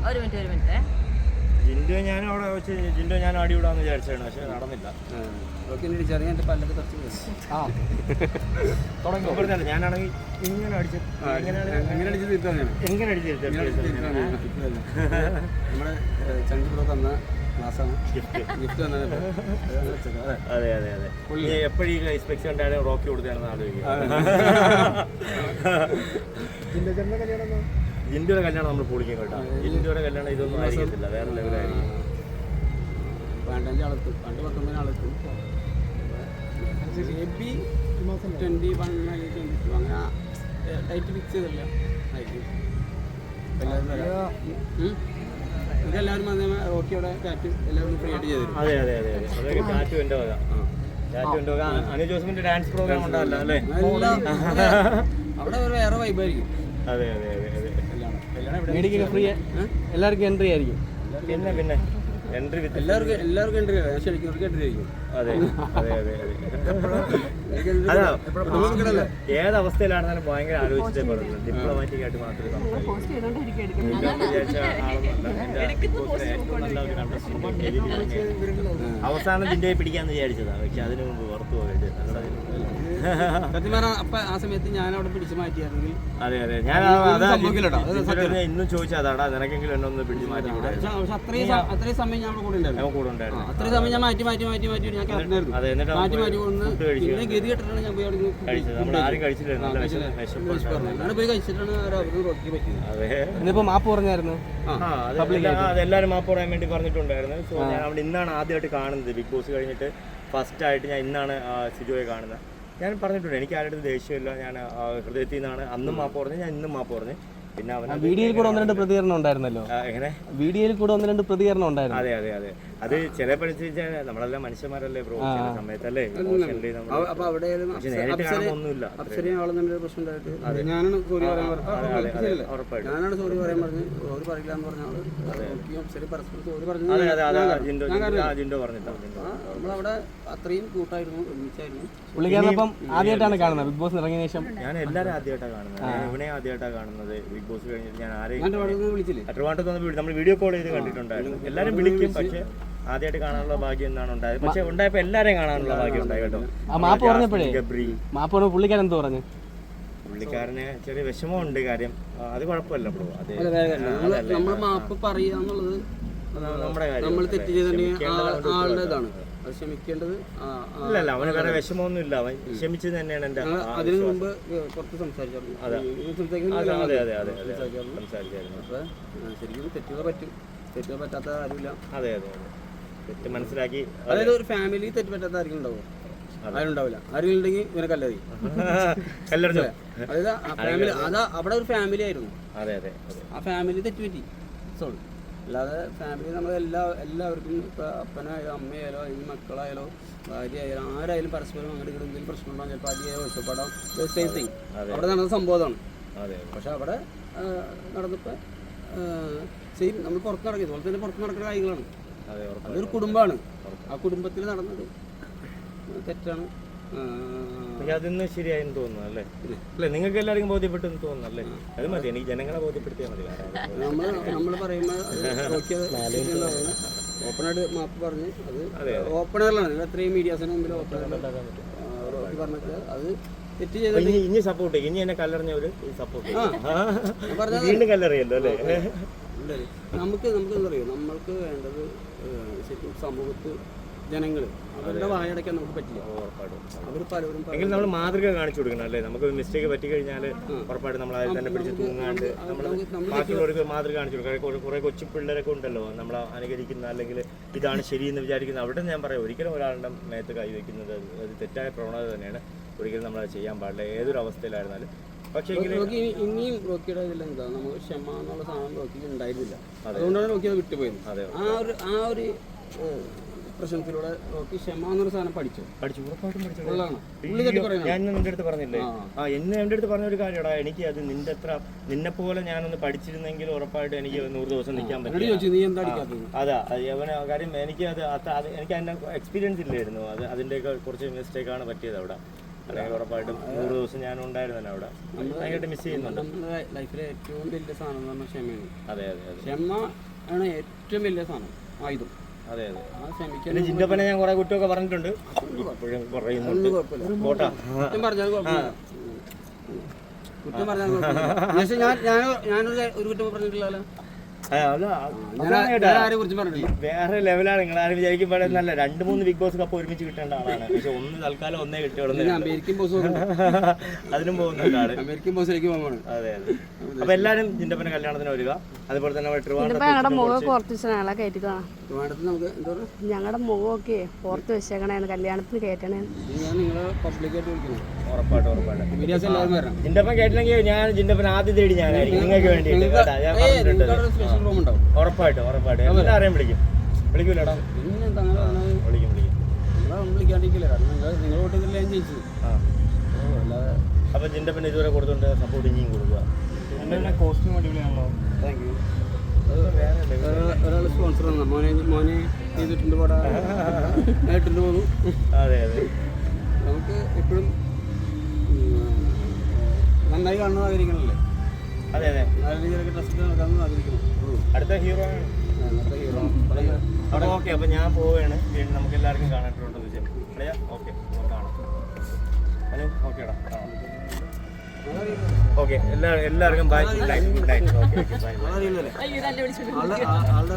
ഒരു മിനിറ്റ്. ജിൻഡോ ഞാനും അവിടെ വെച്ച് ജിൻഡോ ഞാൻ അടി വിടാന്ന് വിചാരിച്ചാണ്, പക്ഷെ നടന്നില്ല. പറഞ്ഞാൽ ഞാനാണെങ്കിൽ ഇങ്ങനെ അടിച്ച് എങ്ങനെ അടിച്ച് തീർത്താൽ എങ്ങനെ അടിച്ച് നമ്മുടെ ചന്ദ്രപ്രോ തന്ന ക്ലാസ്സാണ് ഗിഫ്റ്റ് തന്നത്. അതെ അതെ അതെ. എപ്പോഴും ഈ സ്പെക്സ് കണ്ടാലും റോക്കി കൊടുത്താണെന്ന് ആലോചിക്കുക. ജിൻഡോയുടെ കല്യാണം നമ്മൾ പൊളിക്കും കേട്ടോ. ജിൻഡോയുടെ കല്യാണം ഇതൊന്നും ആയിരിക്കത്തില്ല, വേറെ ലെവലായിരിക്കും. പണ്ട് 19 ആളെത്തും 21 22 അങ്ങനെ ഡേറ്റ് ഫിക്സ് ചെയ്തില്ല. എല്ലാവരും റോക്കിയുടെ ടാറ്റ് എല്ലാവരും ഫ്രീ ആയിട്ട് ചെയ്തു. അതെ അതെ അതെ അതെ. അതൊക്കെ ടാറ്റു എൻ്റെ വക. ടാറ്റു എൻ്റെ വക. അനു ജോസഫിന്റെ ഡാൻസ് പ്രോഗ്രാം ഉണ്ടാവില്ല അല്ലേ? അവിടെ ഒരു വേറെ വൈബായിരിക്കും. അതെ അതെ അതെ അതെ. കല്യാണം ഫ്രീ, എല്ലാവർക്കും എൻട്രി ആയിരിക്കും. പിന്നെ എൻട്രി വിത്ത് എല്ലാവർക്കും എൻട്രി ആയിരിക്കും. ക്ഷണിക്കുന്നവർക്ക് എൻട്രി ആയിരിക്കും. അതെ അതെ അതെ അതെ. അതാ ഏത് അവസ്ഥയിലാണെന്നാലും ഭയങ്കര ആലോചിച്ചേ പറയുന്നത്. ഡിപ്ലോമാറ്റിക് ആയിട്ട് മാത്രമേ അവസാനം ജിൻഡോയെ പിടിക്കാന്ന് വിചാരിച്ചതാണ്, പക്ഷെ അതിനു മുമ്പ് പുറത്തു പോയിട്ട് ആ സമയത്ത് ഞാൻ അവിടെ പിടിച്ചു മാറ്റിയാണെങ്കിൽ. അതെ അതെ. ഞാൻ ഇന്നും ചോദിച്ചാൽ അതാടാ, നിനക്കെങ്കിലും എന്നെ ഒന്ന് പിടിച്ചു മാറ്റി. അത്രയും സമയം ഞാൻ കൂടെ ഉണ്ടായിരുന്നു. അത്രയും സമയം ഞാൻ മാറ്റി ഞാൻ പിന്നെ ഗതി കെട്ടിട്ടാണ് ഞാൻ പോയി അവിടെ പോയി കഴിച്ചിട്ടാണ് റോക്കി പറ്റിയത്. ഇന്നിപ്പോ മാപ്പ് പറഞ്ഞായിരുന്നു. അതെല്ലാവരും മാപ്പ് പറയാൻ വേണ്ടി പറഞ്ഞിട്ടുണ്ടായിരുന്നു. സോ ഞാൻ അവിടെ ഇന്നാണ് ആദ്യമായിട്ട് കാണുന്നത്. ബിഗ് ബോസ് കഴിഞ്ഞിട്ട് ഫസ്റ്റ് ആയിട്ട് ഞാൻ ഇന്നാണ് സിജോയെ കാണുന്നത്. ഞാൻ പറഞ്ഞിട്ടുണ്ട് എനിക്ക് ആരുടെ ദേഷ്യമില്ല, ഞാൻ ഹൃദയത്തിൽ നിന്നാണ് അന്നും മാപ്പ് പറഞ്ഞു, ഞാൻ ഇന്നും മാപ്പ് പറഞ്ഞു. പിന്നെ വീഡിയോയിൽ കൂടെ 1-2 പ്രതികരണം ഉണ്ടായിരുന്നല്ലോ. എങ്ങനെ വീഡിയോയിൽ കൂടെ 1-2 പ്രതികരണം ഉണ്ടായിരുന്നു. അതെ അതെ അതെ. അത് ചില പരിസ്ഥിതി നമ്മളെല്ലാം മനുഷ്യന്മാരല്ലേ ബ്രോ, ചില സമയത്തല്ലേ. അപ്പൊ അവിടെ നേരിട്ട് കാണുന്നൊന്നുമില്ല. ഞാനാണ് സോറി പറയാൻ ഉറപ്പായിട്ടും ഞാനാണ് സോറി പറയാൻ പറഞ്ഞു. സോറി പറയില്ല എന്ന് പറഞ്ഞാൽ പരസ്പരം സോറി പറഞ്ഞു. ജിൻഡോ പറഞ്ഞിട്ടാണ്. നമ്മളവിടെ അത്രയും കൂട്ടായിരുന്നു, ഒരുമിച്ചായിരുന്നു. പുള്ളിക്കാരനപ്പം ആദ്യമായിട്ടാണ് കാണുന്നത് ബിഗ് ബോസ് ഇറങ്ങിയ ശേഷം? ഞാൻ എല്ലാവരും ആദ്യമായിട്ടാണ് കാണുന്നത്. ഇവിടെ ആദ്യമായിട്ടാണ് കാണുന്നത്. ബിഗ് ബോസ് കഴിഞ്ഞിട്ട് ഞാൻ ആരെയും വിളിച്ചില്ലേ? ട്രിവാൻഡ്രത്ത് നമ്മൾ വീഡിയോ കോൾ ചെയ്ത് കണ്ടിട്ടുണ്ടായിരുന്നു. എല്ലാവരും വിളിക്കും, പക്ഷെ ആദ്യമായിട്ട് കാണാനുള്ള ഭാഗ്യം എന്നാണ് ഉണ്ടായത്. പക്ഷെ ഉണ്ടായപ്പോൾ എല്ലാവരെയും കാണാനുള്ള ഭാഗ്യം ഉണ്ടായി കേട്ടോ. മാപ്പ് പറഞ്ഞപ്പോഴേ പുള്ളിക്കാരൻ എന്തോ പറഞ്ഞു? പുള്ളിക്കാരന് ചെറിയ വിഷമമുണ്ട്. കാര്യം അത് കുഴപ്പമില്ല ബ്രോ. നമ്മൾ മാപ്പ് പറയുക എന്നുള്ളത് നമ്മുടെ കാര്യം. നമ്മൾ തെറ്റ് ചെയ്തിട്ടുണ്ടെങ്കിൽ ആളുടെ ഇതാണ്, അത് ക്ഷമിക്കേണ്ടത്. ഇല്ലല്ല, അവന് വേറെ വിഷമമൊന്നും ഇല്ല. അവൻ ക്ഷമിച്ചത് തന്നെയാണ് എൻ്റെ. അതിനു മുമ്പ് കുറച്ച് സംസാരിച്ചായിരുന്നു. അതെ അതെ അതെ അതെ സംസാരിച്ചായിരുന്നു. അപ്പൊ ശരിക്കും തെറ്റുകൾ പറ്റും, തെറ്റുകൾ പറ്റാത്ത ആരുമില്ല. അതെ അതെ അതെ. തെറ്റ് മനസ്സിലാക്കി. അതായത് ഒരു ഫാമിലി തെറ്റ് പറ്റാത്ത ആരെങ്കിലും ഉണ്ടാവും? ആരും ഉണ്ടാവില്ല. ആരെങ്കിലും ഉണ്ടെങ്കിൽ ഇവനെ കല്ലറി. അതായത് ആ ഫാമിലി, അവിടെ ഒരു ഫാമിലി ആയിരുന്നു. അതെ അതെ. ആ ഫാമിലി തെറ്റുപറ്റി സോൾ. അല്ലാതെ ഫാമിലി എല്ലാവർക്കും ഇപ്പോൾ അപ്പനായാലോ അമ്മയായാലോ അല്ലെങ്കിൽ മക്കളായാലോ ഭാര്യ ആയാലും ആരായാലും പരസ്പരം അങ്ങോട്ട് ഇവിടെ എന്തെങ്കിലും പ്രശ്നം ഉണ്ടാകും. ചിലപ്പോൾ അധികം ഒറ്റപ്പെടാം. സെയിം തിങ് അവിടെ നടന്ന സംഭവമാണ്. പക്ഷെ അവിടെ നടന്നപ്പോൾ സെയിം നമ്മൾ പുറത്ത് നടക്കുക ഇതുപോലെ തന്നെ പുറത്ത് നടക്കുന്ന കാര്യങ്ങളാണ്. അതൊരു കുടുംബമാണ്. ആ കുടുംബത്തിൽ നടന്നത് തെറ്റാണ്. അതൊന്നും ശരിയായെന്ന് തോന്നുന്നു അല്ലേ? അല്ലേ, നിങ്ങൾക്ക് എല്ലാവർക്കും ബോധ്യപ്പെട്ടെന്ന് തോന്നുന്നു അല്ലേ? അത് മതി, എനിക്ക് ജനങ്ങളെ ബോധ്യപ്പെടുത്തിയാൽ മതി. നമ്മൾ പറയുമ്പോൾ ഓപ്പണായിട്ട് മാപ്പ് പറഞ്ഞ് അത് ഓപ്പണറിലാണ്. എത്രയും മീഡിയാസിന് മുമ്പിൽ ഓപ്പണറിൽ പറഞ്ഞിട്ട് അത് തെറ്റ് ചെയ്ത് ഇനി സപ്പോർട്ട് ചെയ്യും. ഇനി എന്നെ കല്ലെറിഞ്ഞവര് സപ്പോർട്ട് വീണ്ടും കല്ലെറിയല്ലോ അല്ലേ? നമുക്ക് എന്താ പറയുക, നമ്മൾക്ക് വേണ്ടത് ശരിക്കും സമൂഹത്ത് ജനങ്ങൾ അവരുടെ വായടയ്ക്കാൻ നമുക്ക് പറ്റില്ല. അവർ പലരും എങ്കിലും നമ്മൾ മാതൃക കാണിച്ചു കൊടുക്കണം അല്ലേ? നമുക്ക് മിസ്റ്റേക്ക് പറ്റി കഴിഞ്ഞാൽ ഉറപ്പായിട്ടും നമ്മൾ അതിൽ തന്നെ പിടിച്ച് തൂങ്ങാണ്ട് നമ്മൾ ബാക്കിയുള്ളവർക്ക് മാതൃക കാണിച്ചു കൊടുക്കുക. കുറേ കൊച്ചു പിള്ളേരൊക്കെ ഉണ്ടല്ലോ നമ്മൾ അനുകരിക്കുന്ന, അല്ലെങ്കിൽ ഇതാണ് ശരിയെന്ന് വിചാരിക്കുന്ന. അവിടെ ഞാൻ പറയാം, ഒരിക്കലും ഒരാളുടെ മേത്ത് കൈവയ്ക്കുന്നത് അത് തെറ്റായ പ്രവണത തന്നെയാണ്. ഒരിക്കലും നമ്മളത് ചെയ്യാൻ പാടില്ല, ഏതൊരു അവസ്ഥയിലായിരുന്നാലും. പക്ഷേ ഇനിയും റോക്കിയുടെ ഇതിൽ എന്താ, നമുക്ക് ക്ഷമ എന്നുള്ള സാധനം റോക്കിക്ക് ഉണ്ടായിരുന്നില്ല. അതുകൊണ്ടാണ് റോക്കി അത് വിട്ടുപോയത്. ആ ഒരു പ്രശ്നത്തിലൂടെ റോക്കി ക്ഷമ എന്നൊരു സാധനം പഠിച്ചു. ഞാൻ നിന്റെ അടുത്ത് പറഞ്ഞില്ലേ, എന്നെ എൻ്റെ അടുത്ത് പറഞ്ഞൊരു കാര്യടാ, എനിക്ക് അത് നിന്നെ പോലെ ഞാനൊന്ന് പഠിച്ചിരുന്നെങ്കിൽ ഉറപ്പായിട്ട് എനിക്ക് 100 ദിവസം നിൽക്കാൻ പറ്റും. അതാ അവന് കാര്യം. എനിക്ക് അതിൻ്റെ എക്സ്പീരിയൻസ് ഇല്ലായിരുന്നു. അതിൻ്റെയൊക്കെ കുറച്ച് മിസ്റ്റേക്കാണ് പറ്റിയത് അവിടെ. അല്ലെങ്കിൽ ഉറപ്പായിട്ടും 100 ദിവസം ഞാൻ ഉണ്ടായിരുന്നല്ലോ അവിടെ. ഭയങ്കരമായിട്ട് മിസ് ചെയ്യുന്നുണ്ട്. നമ്മുടെ ലൈഫിലെ ഏറ്റവും വലിയ സാധനം എന്ന് പറഞ്ഞാൽ ക്ഷമയാണ്. അതെ അതെ അതെ, ക്ഷമ ആണ് ഏറ്റവും വലിയ സാധനം, ആയുധം. അതെ അതെ. ആ ക്ഷമിക്കാൻ പിന്നെ ജിൻ്റപ്പനെ ഞാൻ കുറെ കുറ്റമൊക്കെ പറഞ്ഞിട്ടുണ്ട്, ഇപ്പോഴും പറയുന്നുണ്ട്. പോട്ടാ, കുറ്റം പറഞ്ഞാൽ കുഴപ്പമില്ല. കുറ്റം പറഞ്ഞാൽ കുഴപ്പമില്ല. പക്ഷേ ഞാനൊരു കുറ്റം പറഞ്ഞിട്ടില്ലല്ലോ. ആരെ കുറിച്ച് പറഞ്ഞിട്ടില്ല. വേറെ ലെവലാണ്. നിങ്ങൾ ആരും വിചാരിക്കുമ്പോഴല്ല 2-3 ബിഗ് ബോസ് കപ്പ് ഒരുമിച്ച് കിട്ടേണ്ട ആളാണ്. പക്ഷെ തൽക്കാലം ഒന്നേ കിട്ടിയോളൂ. അമേരിക്കൻ ബോസ് അതിനും പോകുന്നുണ്ട് ആള്. അമേരിക്കൻ ബോസിലേക്ക് പോകാണ്. അതെ അതെ. അപ്പൊ എല്ലാരും ജിൻ്റപ്പന്റെ കല്യാണത്തിന് വരിക. അതുപോലെ തന്നെ ഞങ്ങളുടെ മുഖമൊക്കെ പുറത്ത് വെച്ചാൽ കയറ്റി കാണാം. നമുക്ക് എന്താ പറയുക, ഞങ്ങളുടെ മുഖമൊക്കെ പുറത്ത് വെച്ചേക്കണേന്ന്, കല്യാണത്തിന് കയറ്റണേന്ന്. ഞാൻ നിങ്ങളെ പബ്ലിക്കായിട്ട് വിളിക്കണം. ഉറപ്പായിട്ടും ഉറപ്പായിട്ടും. മീഡിയാസ് എല്ലാവരും വരണം. ജിൻ്റപ്പൻ കേട്ടില്ലെങ്കിൽ ഞാൻ ജിൻ്റപ്പൻ ആദ്യം തേടി ഞാനായിരിക്കും നിങ്ങൾക്ക് വേണ്ടിയിട്ട്. സ്പെഷ്യൽ റൂം ഉണ്ടാവും. ഉറപ്പായിട്ടും ഉറപ്പായിട്ടും എല്ലാവരെയും വിളിക്കും. വിളിക്കൂലടാ? പിന്നെന്താ വിളിക്കും വിളിക്കും. വിളിക്കാണ്ടിരിക്കില്ല. കാരണം നിങ്ങൾ വോട്ടില്ല ഞാൻ ജയിച്ചു. അല്ലാതെ അപ്പൊ ജിൻ്റപ്പൻ ഇതുവരെ കൊടുത്തോണ്ട് സപ്പോർട്ട് ഇനിയും കൊടുക്കുക. കോസ്റ്റ്യൂം അടിപൊളിയാണല്ലോ. Thank you. ഒരാൾ സ്പോൺസർ തന്ന മോനെ ചെയ്തിട്ടുണ്ട്, പടം ആയിട്ടുണ്ട് പോകുന്നു. അതെ അതെ. നമുക്ക് എപ്പോഴും നന്നായി കാണണമെന്ന് ആഗ്രഹിക്കണല്ലേ. അതെ അതെ. നല്ല രീതിയിലൊക്കെ ഡ്രസ്സിട്ട് നടക്കാമെന്ന് ആഗ്രഹിക്കണം. അടുത്ത ഹീറോ ആണ്. അങ്ങനത്തെ ഹീറോ അവിടെ ഓക്കെ. അപ്പൊ ഞാൻ പോവുകയാണ്. വീണ്ടും നമുക്ക് എല്ലാവർക്കും കാണാനായിട്ടുണ്ട് വിജയം. ഓക്കെ, കാണാം. ഹലോ, ഓക്കേടാ, കാണാം. ഓക്കെ, എല്ലാവർക്കും bye. Good night. Okay, bye. ആളുടെ